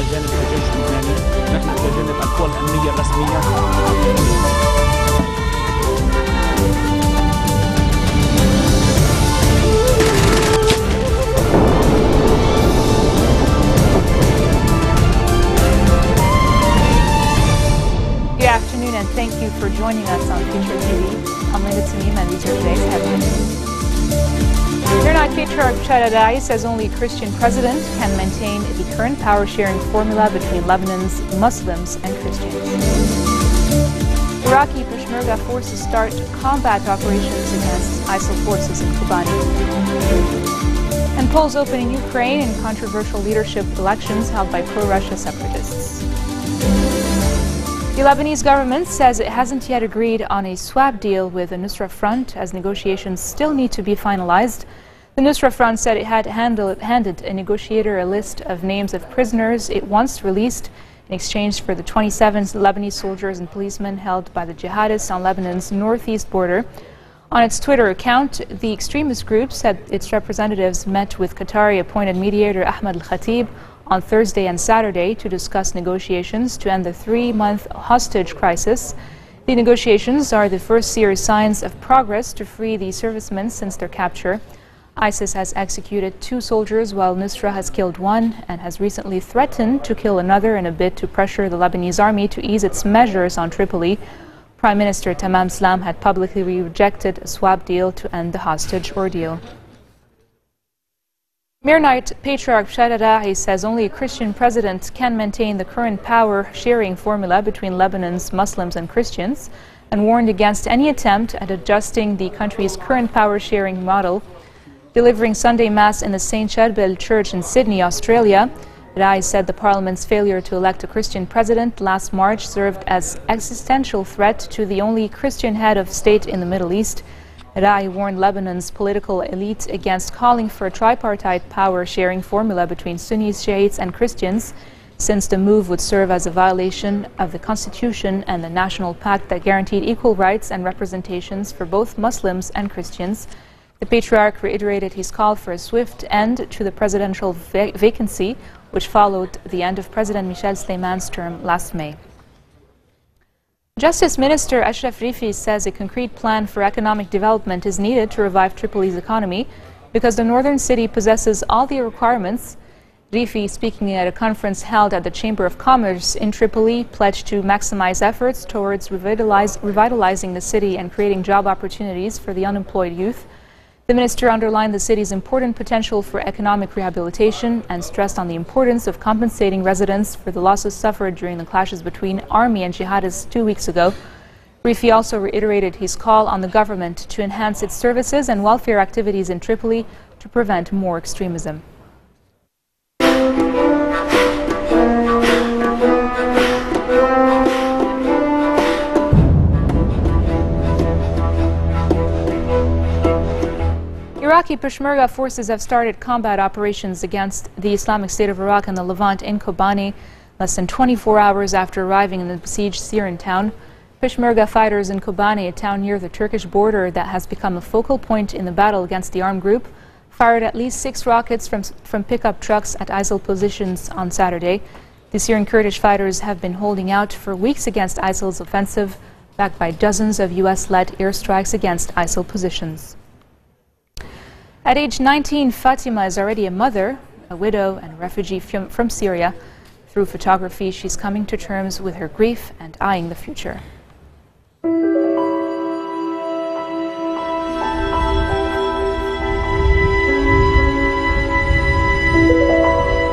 الجانب كجيش لبناني، نحن إلى جانب القوى الأمنية الرسمية. Good afternoon and thank you for joining us on FutureTV. I'm Linda Tamim and these are today's headlines. Overnight Patriarch Shaddai says only a Christian president can maintain the current power-sharing formula between Lebanon's Muslims and Christians. Iraqi Peshmerga forces start combat operations against ISIL forces in Kobani. And polls open in Ukraine in controversial leadership elections held by pro-Russia separatists. The Lebanese government says it hasn't yet agreed on a swap deal with the Nusra Front as negotiations still need to be finalized. The Nusra Front said it had handed a negotiator a list of names of prisoners it once released in exchange for the 27 Lebanese soldiers and policemen held by the jihadists on Lebanon's northeast border. On its Twitter account, the extremist group said its representatives met with Qatari-appointed mediator Ahmed al-Khatib on Thursday and Saturday to discuss negotiations to end the 3-month hostage crisis. The negotiations are the first serious signs of progress to free the servicemen since their capture. ISIS has executed 2 soldiers while Nusra has killed 1 and has recently threatened to kill another in a bid to pressure the Lebanese army to ease its measures on Tripoli. Prime Minister Tamam Slam had publicly rejected a swap deal to end the hostage ordeal. Overnight Patriarch Shaddai says only a Christian president can maintain the current power-sharing formula between Lebanon's Muslims and Christians and warned against any attempt at adjusting the country's current power-sharing model. Delivering Sunday Mass in the St. Charbel Church in Sydney, Australia, Rai said the Parliament's failure to elect a Christian president last March served as existential threat to the only Christian head of state in the Middle East. Rai warned Lebanon's political elite against calling for a tripartite power-sharing formula between Sunnis, Shiites and Christians, since the move would serve as a violation of the Constitution and the National Pact that guaranteed equal rights and representations for both Muslims and Christians. The Patriarch reiterated his call for a swift end to the presidential vacancy, which followed the end of President Michel Sleiman's term last May. Justice Minister Ashraf Rifi says a concrete plan for economic development is needed to revive Tripoli's economy because the northern city possesses all the requirements. Rifi, speaking at a conference held at the Chamber of Commerce in Tripoli, pledged to maximize efforts towards revitalizing the city and creating job opportunities for the unemployed youth. The minister underlined the city's important potential for economic rehabilitation and stressed on the importance of compensating residents for the losses suffered during the clashes between army and jihadists 2 weeks ago. Rifi also reiterated his call on the government to enhance its services and welfare activities in Tripoli to prevent more extremism. Iraqi Peshmerga forces have started combat operations against the Islamic State of Iraq and the Levant in Kobani less than 24 hours after arriving in the besieged Syrian town. Peshmerga fighters in Kobani, a town near the Turkish border that has become a focal point in the battle against the armed group, fired at least 6 rockets from pickup trucks at ISIL positions on Saturday. The Syrian Kurdish fighters have been holding out for weeks against ISIL's offensive, backed by dozens of US-led airstrikes against ISIL positions. At age 19, Fatima is already a mother, a widow and a refugee from Syria. Through photography, she's coming to terms with her grief and eyeing the future.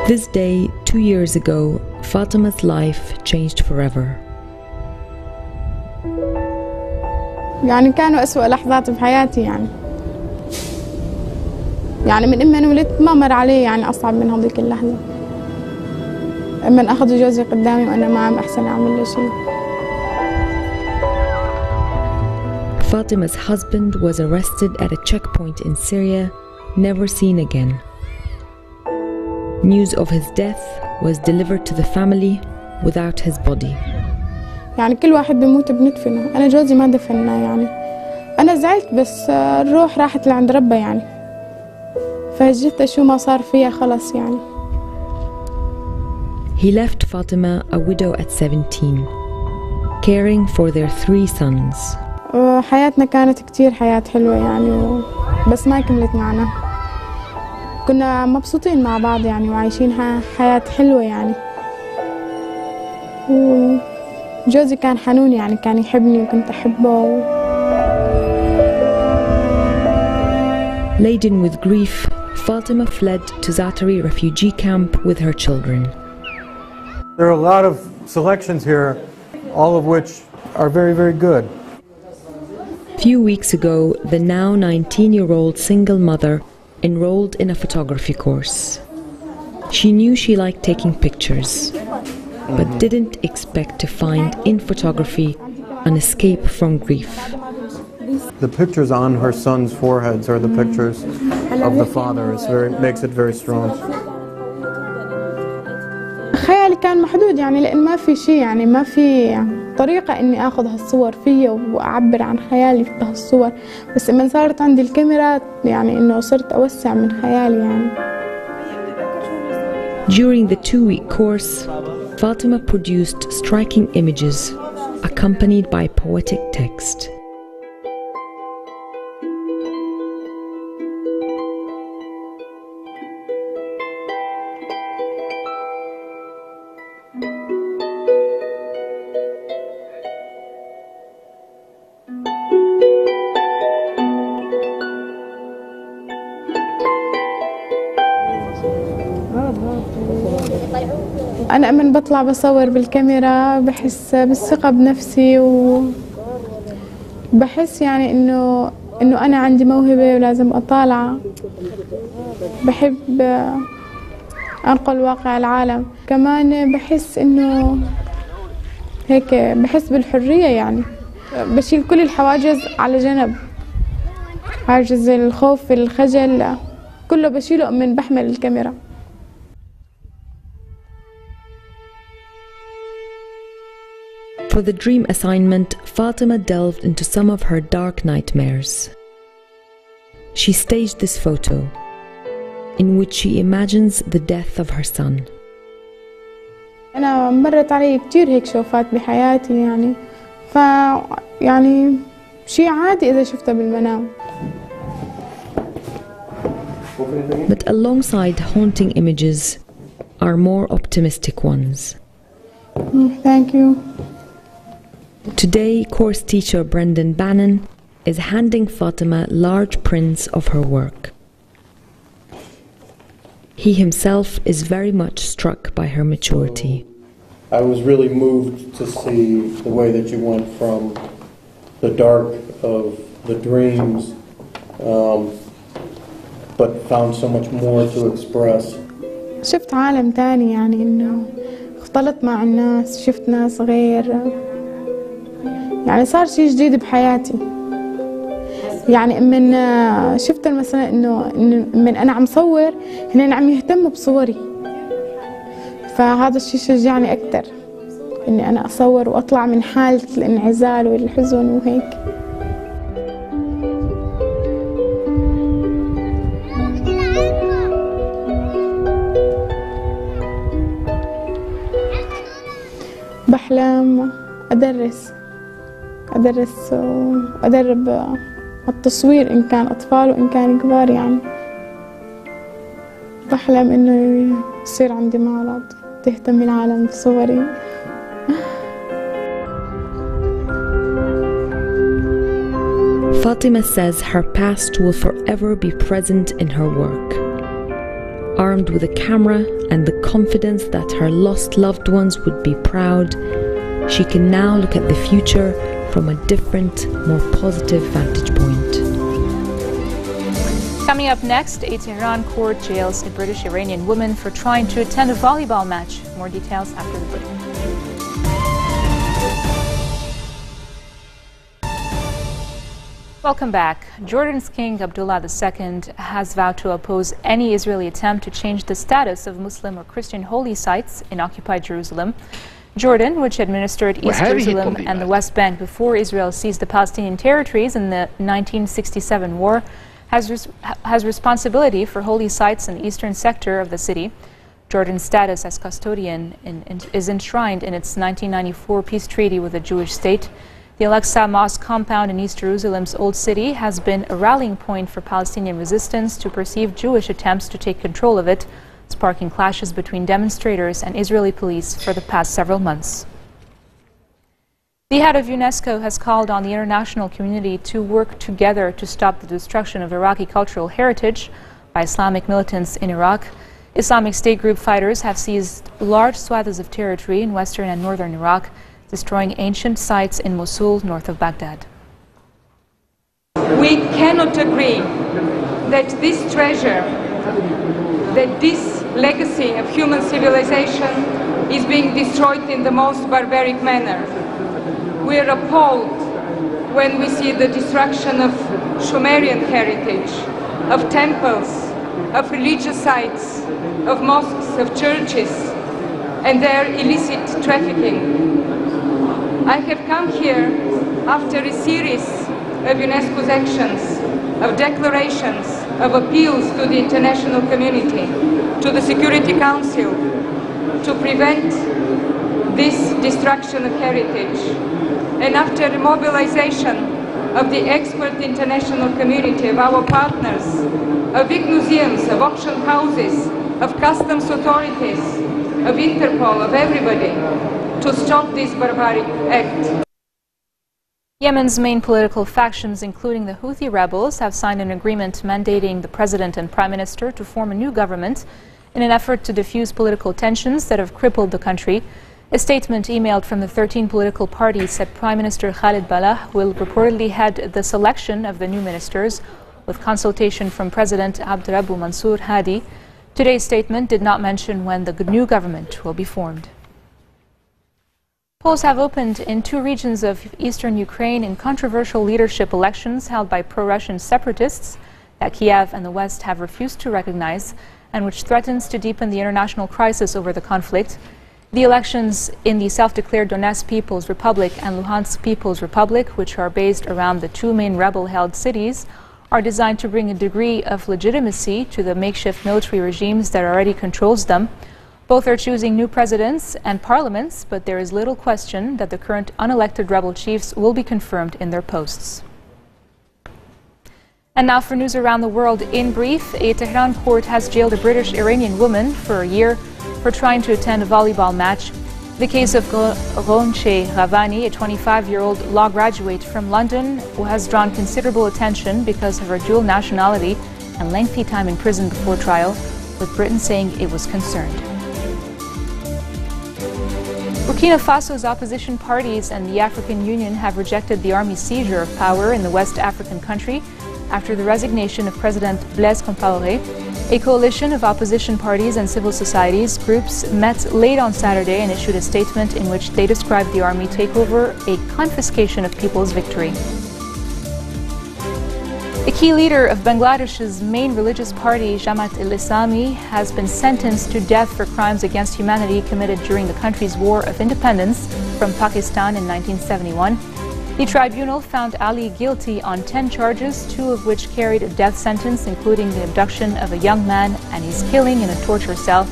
This day, 2 years ago, Fatima's life changed forever. يعني كانوا أسوأ لحظات بحياتي يعني من أما ولدت ما مر علي يعني أصعب من هذيك اللحظة. أما أخذوا جوزي قدامي وأنا ما عم أحسن أعمل له شيء. Fatima's husband was arrested at a checkpoint in Syria, never seen again. News of his death was delivered to the family without his body. يعني كل واحد بيموت بندفنه، أنا جوزي ما دفناه يعني. أنا زعلت بس الروح راحت لعند ربها يعني. فجيت شو ما صار فيها خلص يعني. He left Fatima a widow at 17, caring for their 3 sons. حياتنا كانت كتير حياة حلوة يعني بس ما كملت معنا. كنا مبسوطين مع بعض يعني وعايشين حياة حلوة يعني. وجوزي كان حنون يعني كان يحبني وكنت أحبه. Laden with grief, Fatima fled to Zaatari refugee camp with her children. There are a lot of selections here, all of which are very, very good. A few weeks ago, the now 19-year-old single mother enrolled in a photography course. She knew she liked taking pictures, but didn't expect to find in photography an escape from grief. The pictures on her son's foreheads are the pictures of the father. Makes it very strong. خيالي كان محدود يعني لأن ما في شيء يعني ما في طريقة إني آخذ هالصور فيا وأعبر عن خيالي في هالصور. بس لما صارت عندي الكاميرا يعني إنه صرت أوسع من خيالي يعني. During the 2-week course, Fatima produced striking images accompanied by poetic text. أنا من بطلع بصور بالكاميرا بحس بالثقة بنفسي وبحس يعني إنه أنا عندي موهبة ولازم أطالع. بحب أنقل واقع العالم. كمان بحس إنه هيك بحس بالحرية يعني. بشيل كل الحواجز على جنب. حاجز الخوف الخجل كله بشيله من بحمل الكاميرا. For the dream assignment, Fatima delved into some of her dark nightmares. She staged this photo, in which she imagines the death of her son. أنا مرت علي كتير هيك شوفات بحياتي يعني يعني شيء عادي إذا شفته بالمنام. But alongside haunting images are more optimistic ones. Thank you. Today, course teacher Brendan Bannon is handing Fatima large prints of her work. He himself is very much struck by her maturity. I was really moved to see the way that you went from the dark of the dreams, but found so much more to express. شفت عالم تاني يعني إنه اختلط مع الناس، شفت ناس غير، يعني صار شيء جديد بحياتي. يعني من شفت مثلا إنه من أنا عم صور هن عم يهتموا بصوري، فهذا الشيء شجعني أكثر إني أنا أصور وأطلع من حالة الانعزال والحزن وهيك. بحلم أدرس وأدرب التصوير إن كان أطفال وإن كان كبار يعني. بحلم إنه يصير عندي معرض تهتم العالم بصوري. Fatima says her past will forever be present in her work. Armed with a camera and the confidence that her lost loved ones would be proud, she can now look at the future from a different, more positive vantage point. Coming up next, a Tehran court jails a British-Iranian woman for trying to attend a volleyball match. More details after the break. Welcome back. Jordan's King Abdullah II has vowed to oppose any Israeli attempt to change the status of Muslim or Christian holy sites in occupied Jerusalem. Jordan, which administered East Jerusalem and the West Bank before Israel seized the Palestinian territories in the 1967 war, has responsibility for holy sites in the eastern sector of the city. Jordan's status as custodian is enshrined in its 1994 peace treaty with the Jewish state. The Al-Aqsa Mosque compound in East Jerusalem's Old City has been a rallying point for Palestinian resistance to perceived Jewish attempts to take control of it, sparking clashes between demonstrators and Israeli police for the past several months. The head of UNESCO has called on the international community to work together to stop the destruction of Iraqi cultural heritage by Islamic militants in Iraq. Islamic State group fighters have seized large swaths of territory in western and northern Iraq, destroying ancient sites in Mosul, north of Baghdad. We cannot agree that this treasure, that this legacy of human civilization is being destroyed in the most barbaric manner. We are appalled when we see the destruction of Sumerian heritage, of temples, of religious sites, of mosques, of churches, and their illicit trafficking. I have come here after a series of UNESCO's actions, of declarations, of appeals to the international community, to the Security Council, to prevent this destruction of heritage. And after the mobilization of the expert international community, of our partners, of big museums, of auction houses, of customs authorities, of Interpol, of everybody, to stop this barbaric act. Yemen's main political factions, including the Houthi rebels, have signed an agreement mandating the president and prime minister to form a new government in an effort to diffuse political tensions that have crippled the country. A statement emailed from the 13 political parties said Prime Minister Khalid Ballah will reportedly head the selection of the new ministers, with consultation from President Abdurrabbu Mansour Hadi. Today's statement did not mention when the new government will be formed. Polls have opened in 2 regions of eastern Ukraine in controversial leadership elections held by pro-Russian separatists that Kiev and the West have refused to recognize, and which threatens to deepen the international crisis over the conflict. The elections in the self-declared Donetsk People's Republic and Luhansk People's Republic, which are based around the 2 main rebel-held cities, are designed to bring a degree of legitimacy to the makeshift military regimes that already controls them. Both are choosing new presidents and parliaments, but there is little question that the current unelected rebel chiefs will be confirmed in their posts. And now for news around the world in brief. A Tehran court has jailed a British-Iranian woman for a year for trying to attend a volleyball match. The case of Ronche Ravani, a 25-year-old law graduate from London who has drawn considerable attention because of her dual nationality and lengthy time in prison before trial, with Britain saying it was concerned. Burkina Faso's opposition parties and the African Union have rejected the army's seizure of power in the West African country after the resignation of President Blaise Compaoré. A coalition of opposition parties and civil societies groups met late on Saturday and issued a statement in which they described the army takeover a confiscation of people's victory. A key leader of Bangladesh's main religious party, Jamaat-e-Islami, has been sentenced to death for crimes against humanity committed during the country's war of independence from Pakistan in 1971. The tribunal found Ali guilty on 10 charges, 2 of which carried a death sentence, including the abduction of a young man and his killing in a torture cell.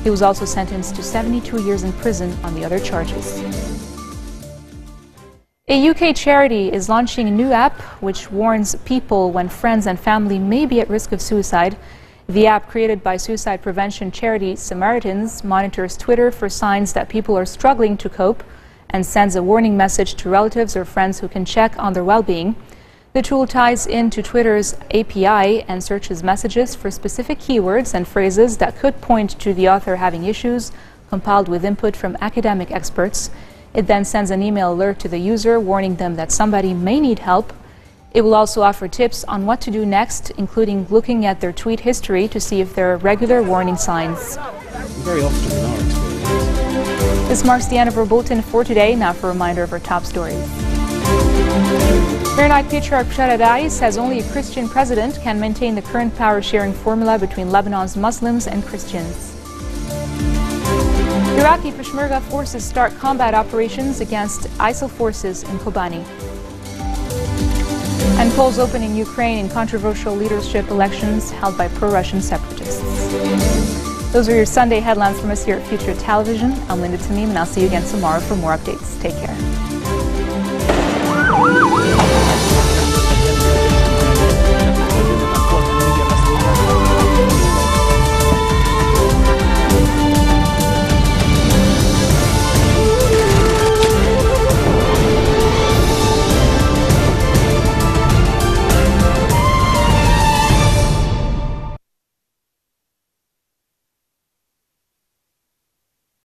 He was also sentenced to 72 years in prison on the other charges. A UK charity is launching a new app which warns people when friends and family may be at risk of suicide. The app, created by suicide prevention charity Samaritans, monitors Twitter for signs that people are struggling to cope and sends a warning message to relatives or friends who can check on their well-being. The tool ties into Twitter's API and searches messages for specific keywords and phrases that could point to the author having issues, compiled with input from academic experts. It then sends an email alert to the user warning them that somebody may need help. It will also offer tips on what to do next, including looking at their tweet history to see if there are regular warning signs. Very often in our experience. This marks the end of our bulletin for today. Now for a reminder of our top stories. Maronite Patriarch Sharadai says only a Christian president can maintain the current power-sharing formula between Lebanon's Muslims and Christians. Iraqi Peshmerga forces start combat operations against ISIL forces in Kobani. And polls open in Ukraine in controversial leadership elections held by pro-Russian separatists. Those are your Sunday headlines from us here at Future Television. I'm Linda Tamim, and I'll see you again tomorrow for more updates. Take care.